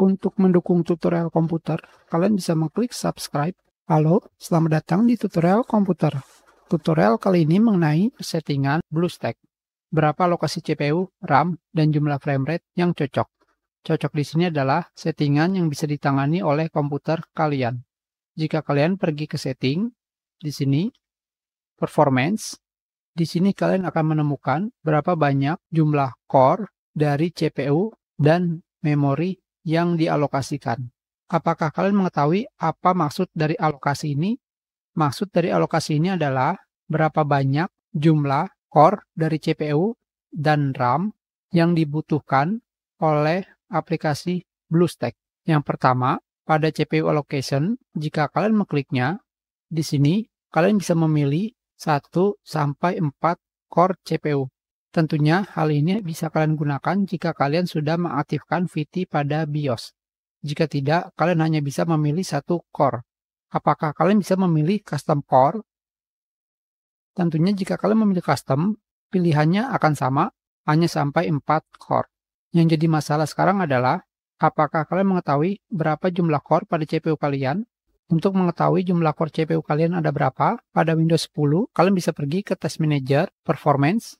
Untuk mendukung tutorial komputer, kalian bisa mengklik subscribe. Halo, selamat datang di tutorial komputer. Tutorial kali ini mengenai settingan BlueStack. Berapa alokasi CPU, RAM, dan jumlah frame rate yang cocok. Cocok di sini adalah settingan yang bisa ditangani oleh komputer kalian. Jika kalian pergi ke setting, di sini performance, di sini kalian akan menemukan berapa banyak jumlah core dari CPU dan memori yang dialokasikan. Apakah kalian mengetahui apa maksud dari alokasi ini? Maksud dari alokasi ini adalah berapa banyak jumlah core dari CPU dan RAM yang dibutuhkan oleh aplikasi BlueStack. Yang pertama, pada CPU allocation, jika kalian mengkliknya, di sini kalian bisa memilih 1 sampai 4 core CPU. Tentunya hal ini bisa kalian gunakan jika kalian sudah mengaktifkan VT pada BIOS. Jika tidak, kalian hanya bisa memilih 1 core. Apakah kalian bisa memilih custom core? Tentunya jika kalian memilih custom, pilihannya akan sama, hanya sampai 4 core. Yang jadi masalah sekarang adalah, apakah kalian mengetahui berapa jumlah core pada CPU kalian? Untuk mengetahui jumlah core CPU kalian ada berapa, pada Windows 10, kalian bisa pergi ke Task Manager, Performance,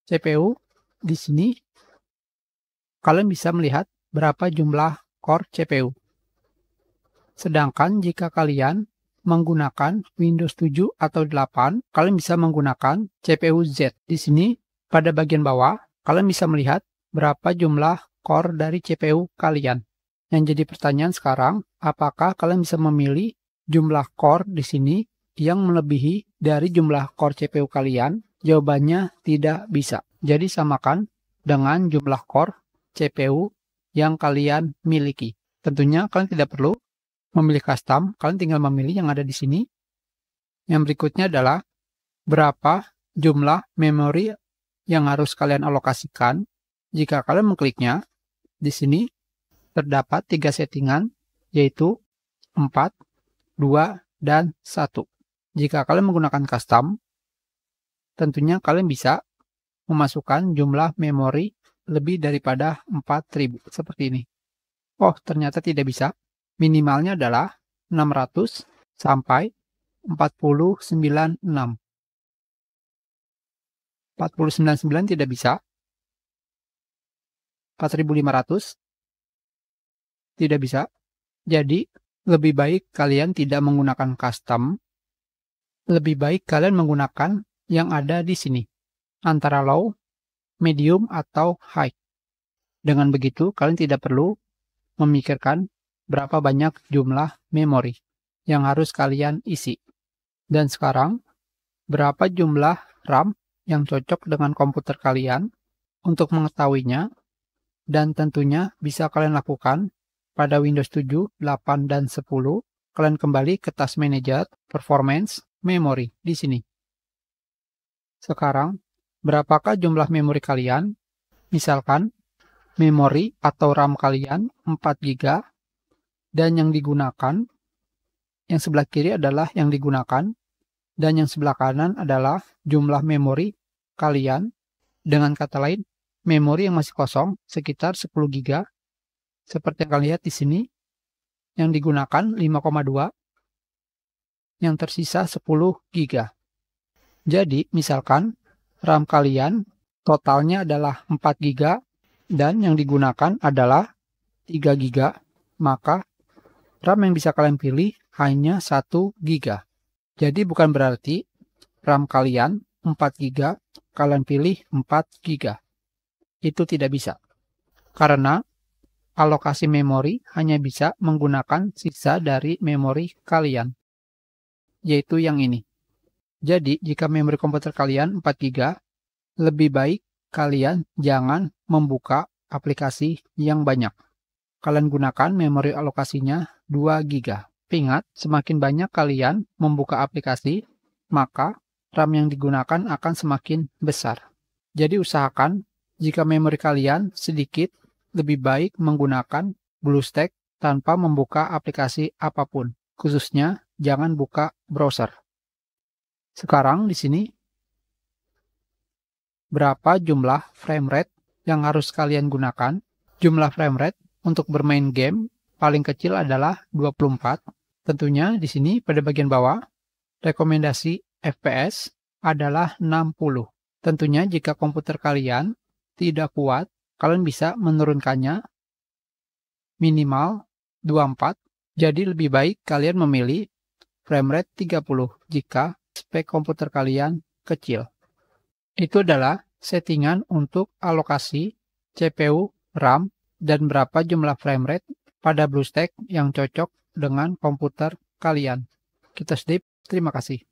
CPU. Di sini, kalian bisa melihat berapa jumlah core CPU. Sedangkan jika kalian menggunakan Windows 7 atau 8, kalian bisa menggunakan CPU Z. Di sini, pada bagian bawah, kalian bisa melihat berapa jumlah core dari CPU kalian. Yang jadi pertanyaan sekarang, apakah kalian bisa memilih jumlah core di sini yang melebihi dari jumlah core CPU kalian? Jawabannya tidak bisa. Jadi samakan dengan jumlah core CPU yang kalian miliki. Tentunya kalian tidak perlu memilih custom, kalian tinggal memilih yang ada di sini. Yang berikutnya adalah berapa jumlah memori yang harus kalian alokasikan. Jika kalian mengkliknya, di sini terdapat 3 settingan, yaitu 4, 2, dan 1. Jika kalian menggunakan custom, tentunya kalian bisa memasukkan jumlah memori lebih daripada 4000, seperti ini. Oh, ternyata tidak bisa. Minimalnya adalah 600 sampai 496. 499 tidak bisa. 4500 tidak bisa. Jadi, lebih baik kalian tidak menggunakan custom. Lebih baik kalian menggunakan yang ada di sini, antara low, medium, atau high. Dengan begitu, kalian tidak perlu memikirkan berapa banyak jumlah memori yang harus kalian isi. Dan sekarang, berapa jumlah RAM yang cocok dengan komputer kalian? Untuk mengetahuinya, dan tentunya bisa kalian lakukan pada Windows 7, 8, dan 10, kalian kembali ke Task Manager, Performance, Memory, di sini. Sekarang, berapakah jumlah memori kalian? Misalkan, memori atau RAM kalian 4 GB, dan yang digunakan, yang sebelah kiri adalah yang digunakan, dan yang sebelah kanan adalah jumlah memori kalian. Dengan kata lain, memori yang masih kosong sekitar 10 GB, seperti yang kalian lihat di sini, yang digunakan 5,2, yang tersisa 10 GB. Jadi, misalkan RAM kalian totalnya adalah 4 GB dan yang digunakan adalah 3 GB, maka RAM yang bisa kalian pilih hanya 1 GB. Jadi bukan berarti RAM kalian 4 GB, kalian pilih 4 GB. Itu tidak bisa. Karena alokasi memori hanya bisa menggunakan sisa dari memori kalian, yaitu yang ini. Jadi, jika memori komputer kalian 4 GB, lebih baik kalian jangan membuka aplikasi yang banyak. Kalian gunakan memori alokasinya 2 GB. Ingat, semakin banyak kalian membuka aplikasi, maka RAM yang digunakan akan semakin besar. Jadi usahakan, jika memori kalian sedikit, lebih baik menggunakan BlueStack tanpa membuka aplikasi apapun. Khususnya, jangan buka browser. Sekarang di sini, berapa jumlah frame rate yang harus kalian gunakan? Jumlah frame rate untuk bermain game paling kecil adalah 24. Tentunya di sini pada bagian bawah, rekomendasi FPS adalah 60. Tentunya jika komputer kalian tidak kuat, kalian bisa menurunkannya minimal 24. Jadi lebih baik kalian memilih frame rate 30 jika spek komputer kalian kecil. Itu adalah settingan untuk alokasi CPU, RAM, dan berapa jumlah frame rate pada BlueStack yang cocok dengan komputer kalian. Kita skip, terima kasih.